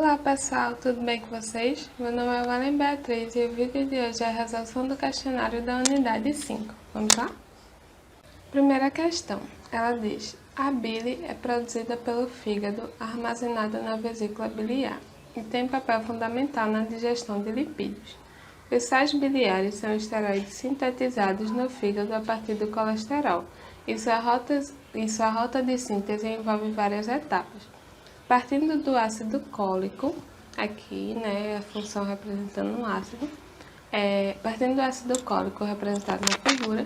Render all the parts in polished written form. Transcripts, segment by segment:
Olá pessoal, tudo bem com vocês? Meu nome é Valen Beatriz e o vídeo de hoje é a resolução do questionário da unidade 5. Vamos lá? Primeira questão, ela diz: a bile é produzida pelo fígado armazenada na vesícula biliar e tem papel fundamental na digestão de lipídios. Os sais biliares são esteroides sintetizados no fígado a partir do colesterol e sua rota de síntese envolve várias etapas. Partindo do ácido cólico, aqui, a função representando um ácido, partindo do ácido cólico representado na figura,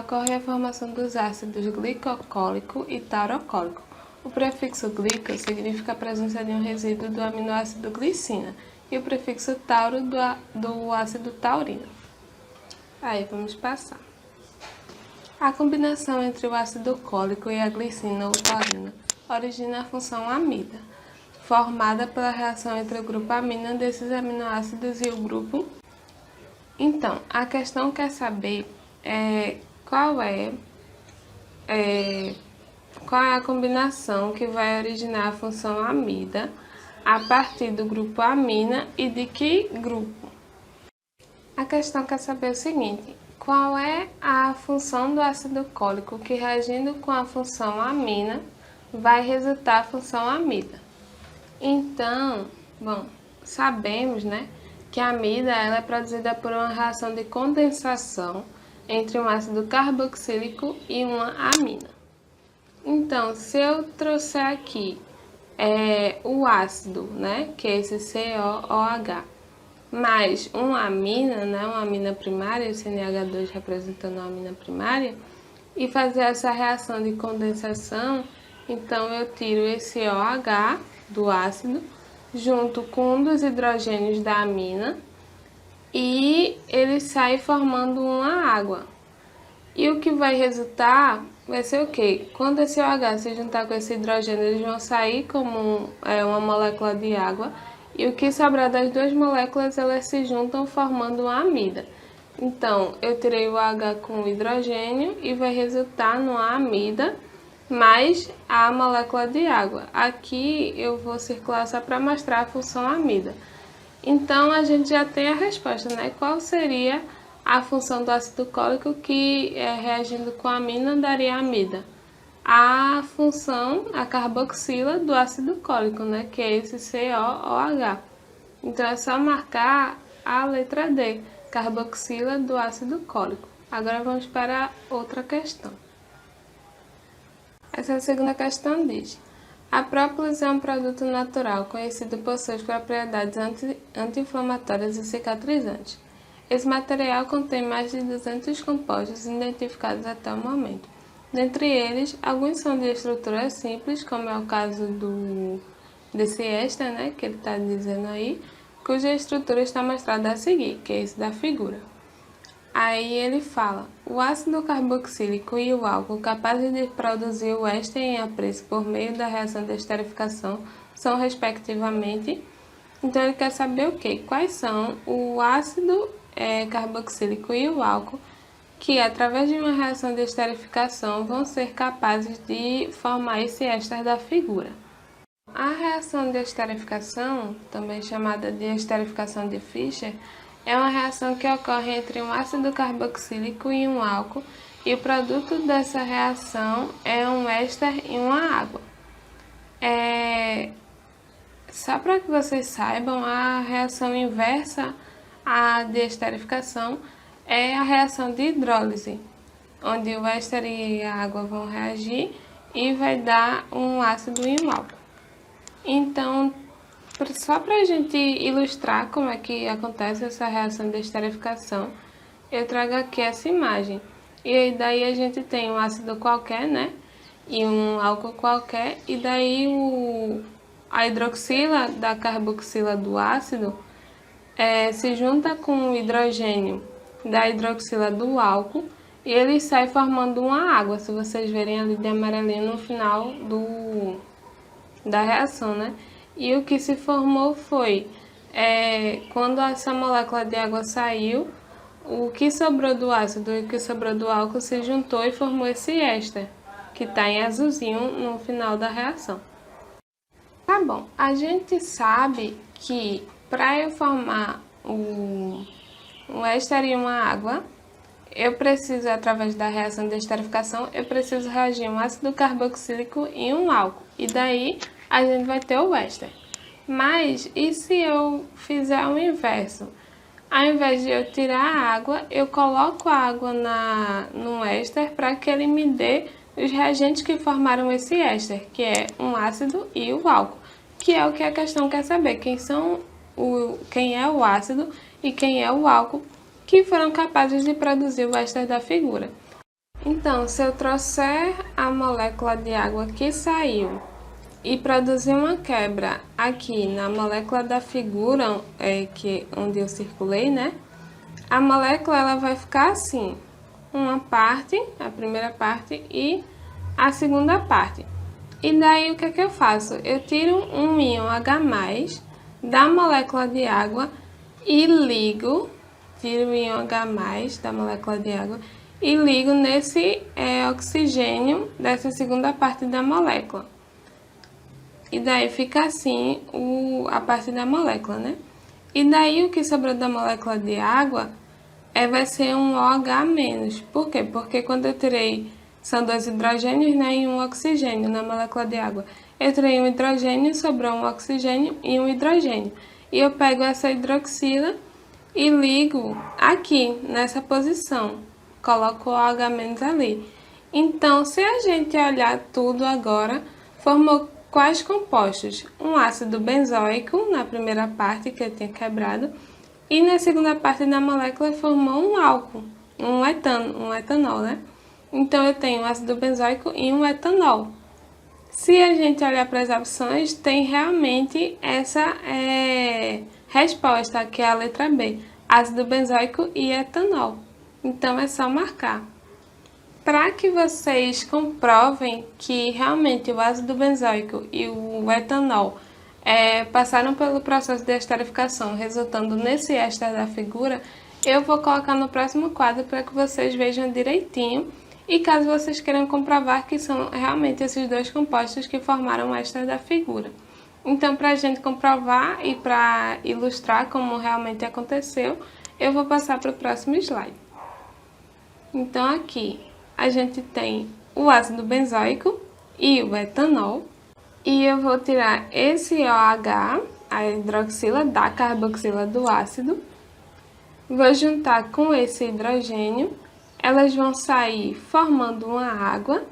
ocorre a formação dos ácidos glicocólico e taurocólico. O prefixo glico significa a presença de um resíduo do aminoácido glicina e o prefixo tauro do ácido taurino. Aí vamos passar. A combinação entre o ácido cólico e a glicina ou taurina origina a função amida, formada pela reação entre o grupo amina desses aminoácidos e o grupo. Então, a questão quer saber qual é a combinação que vai originar a função amida a partir do grupo amina e de que grupo. A questão quer saber o seguinte: qual é a função do ácido cólico que, reagindo com a função amina, vai resultar a função amida? Então, sabemos, que a amida ela é produzida por uma reação de condensação entre um ácido carboxílico e uma amina. Então, se eu trouxer aqui o ácido, que é esse COOH, mais uma amina, uma amina primária, o CNH2 representando a amina primária, e fazer essa reação de condensação, então eu tiro esse OH do ácido junto com um dos hidrogênios da amina e ele sai formando uma água. E o que vai resultar vai ser o quê? Quando esse OH se juntar com esse hidrogênio, eles vão sair como uma molécula de água, e o que sobrar das duas moléculas, elas se juntam formando uma amida. Então, eu tirei o OH com o hidrogênio e vai resultar numa amida mais a molécula de água. Aqui eu vou circular só para mostrar a função amida. Então, a gente já tem a resposta, Qual seria a função do ácido cólico que, reagindo com a amina, daria amida? A função, a carboxila do ácido cólico, que é esse COOH. Então, é só marcar a letra D, carboxila do ácido cólico. Agora vamos para outra questão. Essa segunda questão diz: a própolis é um produto natural conhecido por suas propriedades anti-inflamatórias e cicatrizantes. Esse material contém mais de 200 compostos identificados até o momento. Dentre eles, alguns são de estrutura simples, como é o caso desse éster, que ele está dizendo aí, cuja estrutura está mostrada a seguir, que é esse da figura. Aí ele fala: o ácido carboxílico e o álcool capazes de produzir o éster em apreço por meio da reação de esterificação são, respectivamente. Então ele quer saber o quê? Quais são o ácido carboxílico e o álcool que, através de uma reação de esterificação, vão ser capazes de formar esse éster da figura. A reação de esterificação, também chamada de esterificação de Fischer, é uma reação que ocorre entre um ácido carboxílico e um álcool, e o produto dessa reação é um éster e uma água. Só para que vocês saibam, a reação inversa à de esterificação é a reação de hidrólise, onde o éster e a água vão reagir e vai dar um ácido e um álcool. Então, só para a gente ilustrar como é que acontece essa reação de esterificação, eu trago aqui essa imagem. E daí a gente tem um ácido qualquer, e um álcool qualquer, e daí a hidroxila da carboxila do ácido se junta com o hidrogênio da hidroxila do álcool e ele sai formando uma água, se vocês verem ali de amarelinho no final da reação, E o que se formou foi, quando essa molécula de água saiu, o que sobrou do ácido e o que sobrou do álcool se juntou e formou esse éster, que está em azulzinho no final da reação. Tá bom, a gente sabe que para eu formar um éster e uma água, eu preciso, através da reação de esterificação, eu preciso reagir um ácido carboxílico e um álcool. E daí a gente vai ter o éster. Mas e se eu fizer o inverso? Ao invés de eu tirar a água, eu coloco a água no éster para que ele me dê os reagentes que formaram esse éster, que é um ácido e o álcool, que é o que a questão quer saber, quem é o ácido e quem é o álcool que foram capazes de produzir o éster da figura. Então, se eu trouxer a molécula de água que saiu e produzir uma quebra aqui na molécula da figura, onde eu circulei, né? A molécula ela vai ficar assim, uma parte, a primeira parte e a segunda parte. E daí o que é que eu faço? Eu tiro um íon H+, da molécula de água e ligo, tiro o íon H+ da molécula de água e ligo nesse oxigênio dessa segunda parte da molécula. E daí fica assim a parte da molécula, né? E daí o que sobrou da molécula de água vai ser um OH-. Por quê? Porque quando eu tirei, são 2 hidrogênios, né, e um oxigênio na molécula de água. Eu tirei um hidrogênio, sobrou um oxigênio e um hidrogênio. E eu pego essa hidroxila e ligo aqui, nessa posição. Coloco o OH- ali. Então, se a gente olhar tudo agora, formou quais compostos? Um ácido benzoico na primeira parte que eu tinha quebrado e na segunda parte da molécula formou um álcool, um etanol, né? Então eu tenho um ácido benzoico e um etanol. Se a gente olhar para as opções, tem realmente essa resposta, que é a letra B, ácido benzoico e etanol. Então é só marcar. Para que vocês comprovem que realmente o ácido benzoico e o etanol passaram pelo processo de esterificação, resultando nesse éster da figura, eu vou colocar no próximo quadro para que vocês vejam direitinho e caso vocês queiram comprovar que são realmente esses 2 compostos que formaram o éster da figura. Então, para a gente comprovar e para ilustrar como realmente aconteceu, eu vou passar para o próximo slide. Então, aqui a gente tem o ácido benzoico e o etanol. E eu vou tirar esse OH, a hidroxila da carboxila do ácido. Vou juntar com esse hidrogênio. Elas vão sair formando uma água.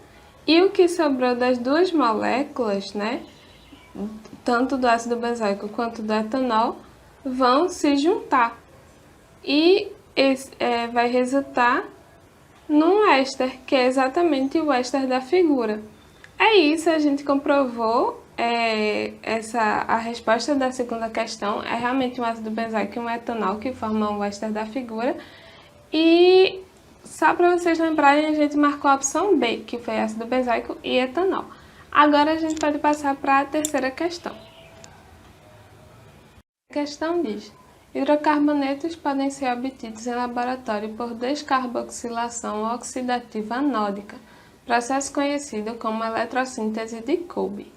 E o que sobrou das 2 moléculas, né, tanto do ácido benzoico quanto do etanol, vão se juntar. E vai resultar num éster, que é exatamente o éster da figura. É isso, a gente comprovou a resposta da segunda questão, é realmente um ácido benzoico e um etanol que formam o éster da figura. E só para vocês lembrarem, a gente marcou a opção B, que foi ácido benzoico e etanol. Agora a gente pode passar para a terceira questão. A questão diz: hidrocarbonetos podem ser obtidos em laboratório por descarboxilação oxidativa anódica, processo conhecido como eletrossíntese de Kolbe.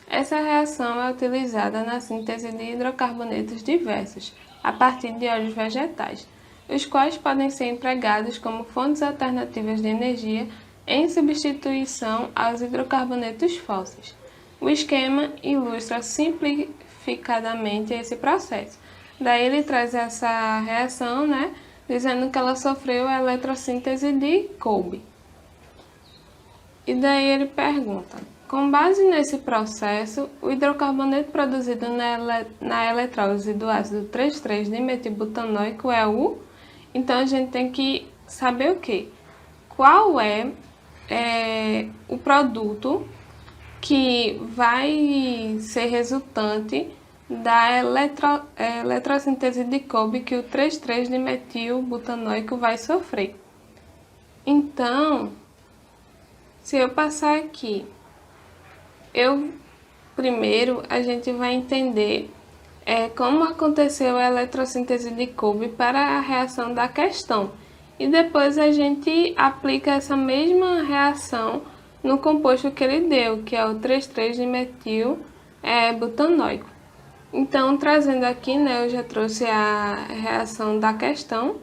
Essa reação é utilizada na síntese de hidrocarbonetos diversos, a partir de óleos vegetais, os quais podem ser empregados como fontes alternativas de energia em substituição aos hidrocarbonetos fósseis. O esquema ilustra simplificadamente esse processo. Daí ele traz essa reação, né, dizendo que ela sofreu a eletrossíntese de Kolbe. E daí ele pergunta: com base nesse processo, o hidrocarboneto produzido na eletrólise do ácido 3,3-dimetilbutanoico é o... Então a gente tem que saber o quê? Qual é o produto que vai ser resultante da eletrossíntese de Kolbe que o 3,3-dimetilbutanoico vai sofrer. Então, se eu passar aqui, primeiro a gente vai entender como aconteceu a eletrossíntese de Kolbe para a reação da questão. E depois a gente aplica essa mesma reação no composto que ele deu, que é o 3,3-dimetil butanóico. Então, trazendo aqui, né, eu já trouxe a reação da questão.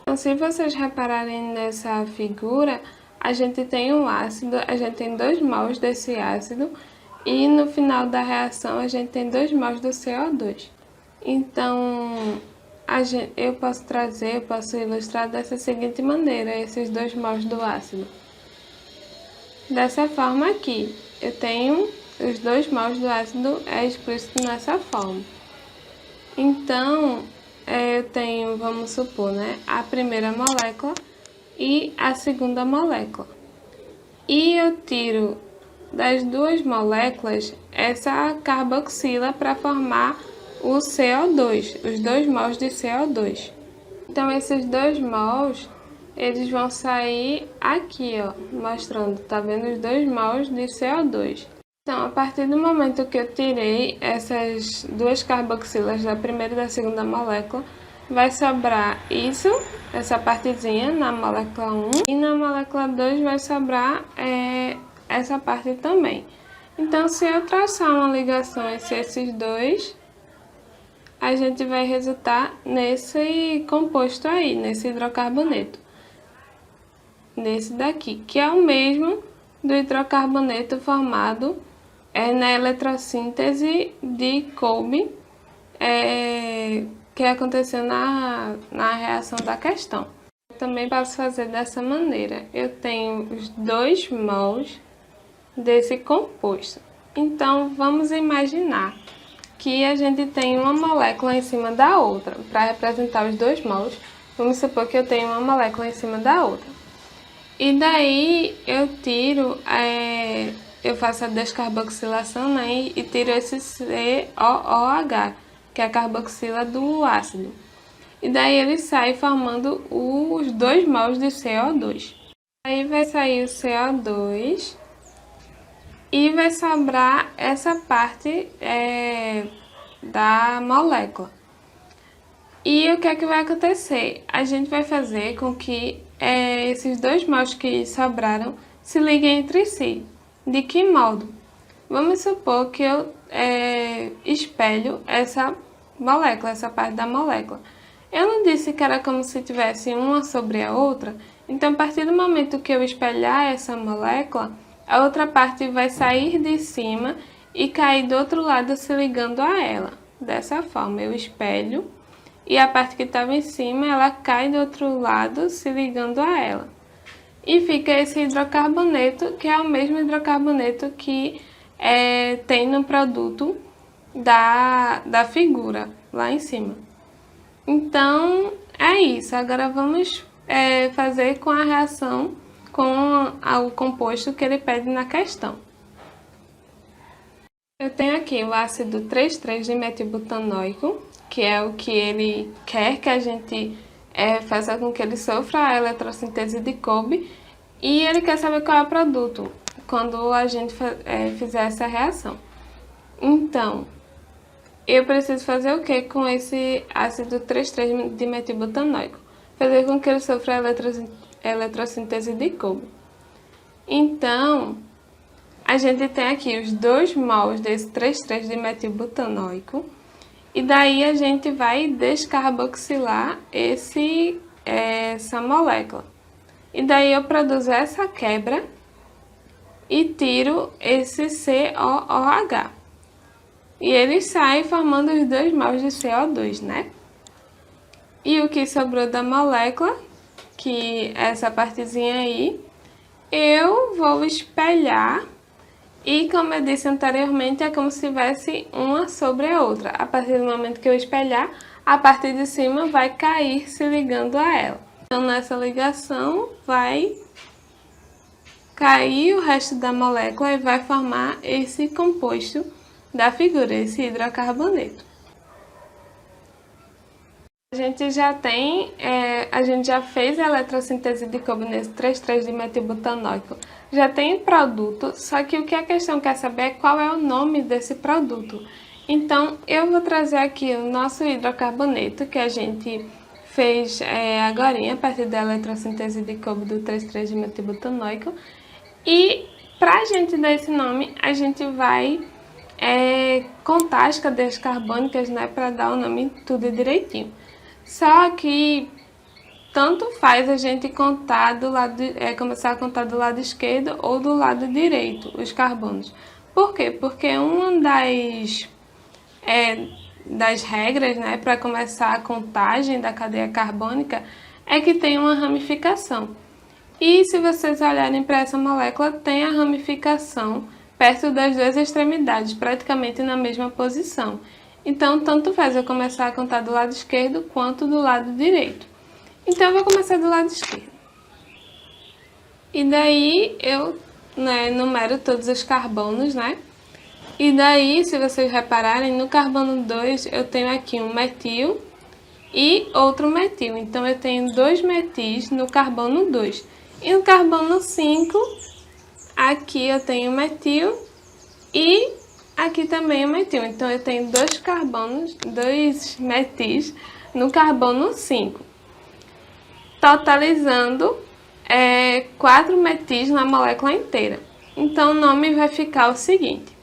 Então, se vocês repararem nessa figura, a gente tem um ácido, a gente tem 2 mols desse ácido, e no final da reação a gente tem 2 mols do CO2. Então, eu posso ilustrar dessa seguinte maneira, esses 2 mols do ácido. Dessa forma aqui, eu tenho os 2 mols do ácido explícito nessa forma. Então, eu tenho, vamos supor, né, a primeira molécula e a segunda molécula. E eu tiro das 2 moléculas essa carboxila para formar o CO2, os 2 mols de CO2. Então, esses 2 mols, eles vão sair aqui, ó, mostrando, tá vendo, os 2 mols de CO2. Então, a partir do momento que eu tirei essas 2 carboxilas da primeira e da segunda molécula, vai sobrar isso, essa partezinha na molécula 1, e na molécula 2 vai sobrar essa parte também. Então, se eu traçar uma ligação entre esses dois, a gente vai resultar nesse composto aí, nesse hidrocarboneto. Nesse daqui, que é o mesmo do hidrocarboneto formado na eletrossíntese de Kolbe, que aconteceu na reação da questão. Eu também posso fazer dessa maneira. Eu tenho os 2 mols desse composto. Então, vamos imaginar que a gente tem uma molécula em cima da outra. Para representar os 2 mols, vamos supor que eu tenho uma molécula em cima da outra. E daí eu tiro, eu faço a descarboxilação, né, e tiro esse COOH, que é a carboxila do ácido. E daí ele sai formando os 2 mols de CO2. Aí vai sair o CO2 e vai sobrar essa parte da molécula. E o que é que vai acontecer? A gente vai fazer com que esses 2 mols que sobraram se liguem entre si. De que modo? Vamos supor que eu espelho essa molécula, essa parte da molécula. Eu não disse que era como se tivesse uma sobre a outra? Então, a partir do momento que eu espelhar essa molécula, a outra parte vai sair de cima e cair do outro lado se ligando a ela. Dessa forma, eu espelho e a parte que estava em cima, ela cai do outro lado se ligando a ela. E fica esse hidrocarboneto, que é o mesmo hidrocarboneto que tem no produto da figura, lá em cima. Então, é isso. Agora vamos fazer com a reação com o composto que ele pede na questão. Eu tenho aqui o ácido 3,3-dimetilbutanóico, que é o que ele quer que a gente faça com que ele sofra a eletrossíntese de Kolbe, e ele quer saber qual é o produto quando a gente fizer essa reação. Então, eu preciso fazer o que com esse ácido 3,3-dimetilbutanóico? Fazer com que ele sofra a eletrossíntese de Kolbe. Então, a gente tem aqui os 2 mols desse 3,3-dimetilbutanóico, e daí a gente vai descarboxilar essa molécula. E daí eu produzo essa quebra e tiro esse COOH. E ele sai formando os 2 mols de CO2, né? E o que sobrou da molécula, que é essa partezinha aí, eu vou espelhar. E como eu disse anteriormente, é como se tivesse uma sobre a outra. A partir do momento que eu espelhar, a parte de cima vai cair se ligando a ela. Então, nessa ligação, vai cair o resto da molécula e vai formar esse composto da figura, esse hidrocarboneto. A gente já fez a eletrossíntese de Kolbe nesse 3,3-dimetilbutanóico. Já tem produto, só que o que a questão quer saber é qual é o nome desse produto. Então, eu vou trazer aqui o nosso hidrocarboneto, que a gente fez agorinha, a partir da eletrossíntese de Kolbe do 3,3-dimetilbutanóico. E, para a gente dar esse nome, a gente vai contar as cadeias carbônicas, né, para dar o nome tudo direitinho. Só que tanto faz a gente contar do lado, começar a contar do lado esquerdo ou do lado direito os carbonos. Por quê? Porque uma das regras, né, para começar a contagem da cadeia carbônica é que tem uma ramificação. E se vocês olharem para essa molécula, tem a ramificação perto das duas extremidades, praticamente na mesma posição. Então, tanto faz eu começar a contar do lado esquerdo quanto do lado direito. Então, eu vou começar do lado esquerdo. E daí, eu numero todos os carbonos, né? E daí, se vocês repararem, no carbono 2 eu tenho aqui um metil e outro metil. Então, eu tenho 2 metis no carbono 2. E no carbono 5, aqui eu tenho metil e aqui também o metil. Então, eu tenho 2 metis no carbono 5. Totalizando 4 metis na molécula inteira. Então, o nome vai ficar o seguinte: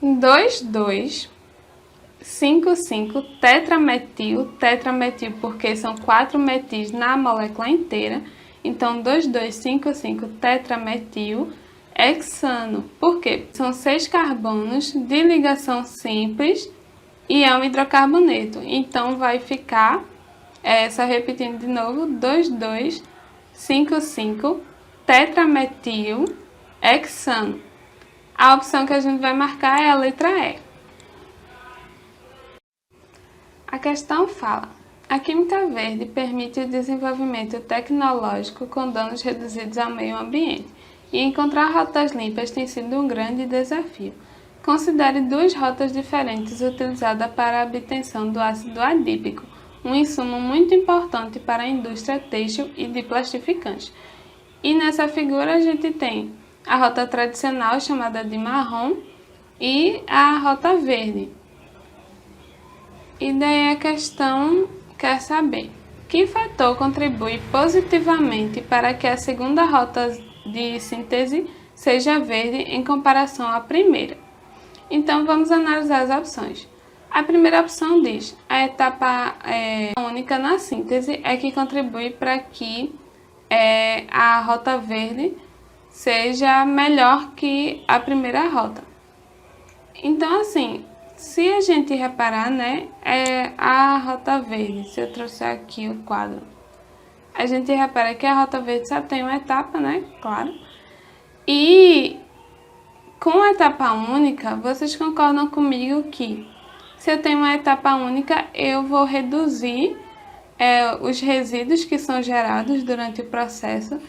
2,2,5,5 tetrametil, tetrametil porque são 4 metis na molécula inteira, então 2,2,5,5 tetrametil hexano, porque são 6 carbonos de ligação simples e é um hidrocarboneto, então vai ficar, só repetindo de novo, 2,2,5,5 tetrametil hexano. A opção que a gente vai marcar é a letra E. A questão fala: a química verde permite o desenvolvimento tecnológico com danos reduzidos ao meio ambiente, e encontrar rotas limpas tem sido um grande desafio. Considere 2 rotas diferentes utilizadas para a obtenção do ácido adípico, um insumo muito importante para a indústria têxtil e de plastificantes. E nessa figura a gente tem a rota tradicional, chamada de marrom, e a rota verde. E daí a questão quer saber: que fator contribui positivamente para que a segunda rota de síntese seja verde em comparação à primeira? Então, vamos analisar as opções. A primeira opção diz: a etapa única na síntese é que contribui para que a rota verde seja melhor que a primeira rota. Então, assim, se a gente reparar, né, a rota verde, se eu trouxer aqui o quadro, a gente repara que a rota verde só tem uma etapa, né, claro. E com a etapa única, vocês concordam comigo que se eu tenho uma etapa única, eu vou reduzir os resíduos que são gerados durante o processo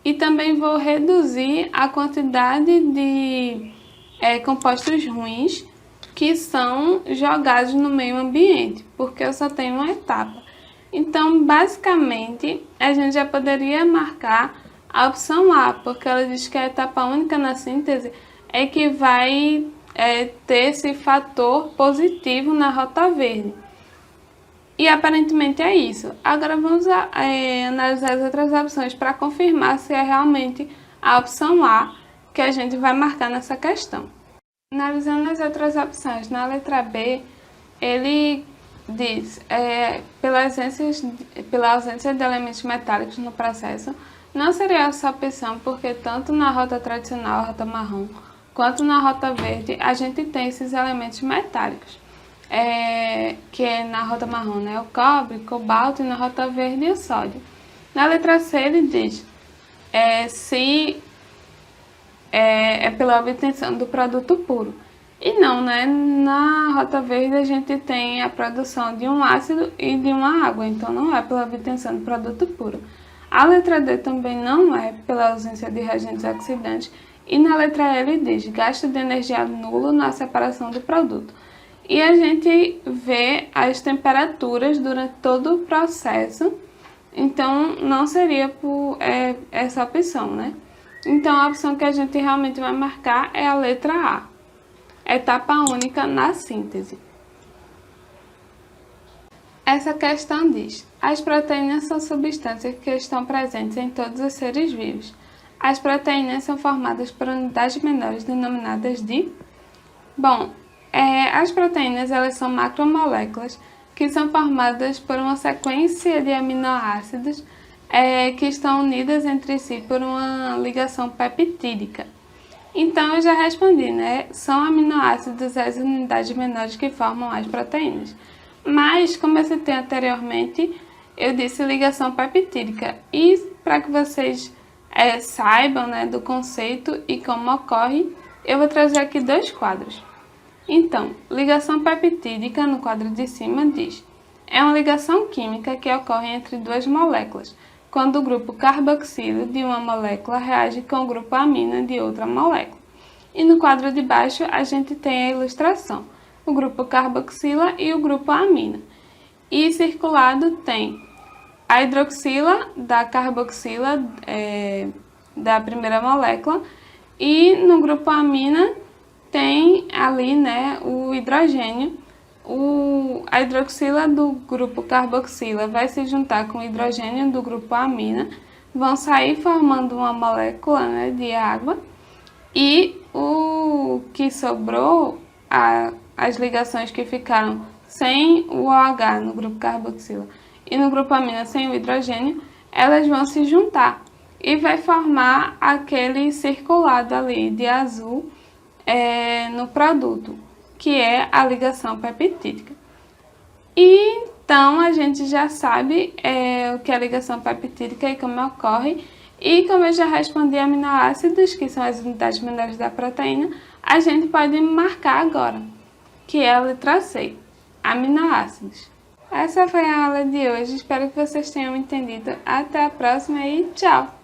e também vou reduzir a quantidade de compostos ruins que são jogados no meio ambiente, porque eu só tenho uma etapa. Então, basicamente, a gente já poderia marcar a opção A, porque ela diz que a etapa única na síntese é que vai ter esse fator positivo na rota verde. E aparentemente é isso. Agora vamos analisar as outras opções para confirmar se é realmente a opção A que a gente vai marcar nessa questão. Analisando as outras opções, na letra B, ele diz, pela ausência de elementos metálicos no processo, não seria essa opção porque tanto na rota tradicional, a rota marrom, quanto na rota verde, a gente tem esses elementos metálicos. Que é na rota marrom, né, o cobre, cobalto, e na rota verde o sódio. Na letra C ele diz se é pela obtenção do produto puro. E não, né? Na rota verde a gente tem a produção de um ácido e de uma água, então não é pela obtenção do produto puro. A letra D também não é pela ausência de reagentes oxidantes. E na letra E ele diz gasto de energia nulo na separação do produto. E a gente vê as temperaturas durante todo o processo, então não seria por essa opção, né? Então a opção que a gente realmente vai marcar é a letra A, etapa única na síntese. Essa questão diz: as proteínas são substâncias que estão presentes em todos os seres vivos. As proteínas são formadas por unidades menores denominadas de... Bom, As proteínas, elas são macromoléculas que são formadas por uma sequência de aminoácidos que estão unidas entre si por uma ligação peptídica. Então, eu já respondi, né? São aminoácidos as unidades menores que formam as proteínas. Mas, como eu citei anteriormente, eu disse ligação peptídica. E para que vocês saibam, né, do conceito e como ocorre, eu vou trazer aqui 2 quadros. Então, ligação peptídica, no quadro de cima, diz: é uma ligação química que ocorre entre 2 moléculas, quando o grupo carboxilo de uma molécula reage com o grupo amina de outra molécula. E no quadro de baixo a gente tem a ilustração, o grupo carboxila e o grupo amina. E circulado tem a hidroxila da carboxila da primeira molécula, e no grupo amina tem ali, né, o hidrogênio. A hidroxila do grupo carboxila vai se juntar com o hidrogênio do grupo amina, vão sair formando uma molécula, né, de água, e o que sobrou, as ligações que ficaram sem o OH no grupo carboxila e no grupo amina sem o hidrogênio, elas vão se juntar e vai formar aquele circulado ali de azul no produto, que é a ligação peptídica. E então a gente já sabe o que é a ligação peptídica e como ocorre. E como eu já respondi aminoácidos, que são as unidades menores da proteína, a gente pode marcar agora, que é a letra C, aminoácidos. Essa foi a aula de hoje, espero que vocês tenham entendido. Até a próxima e tchau!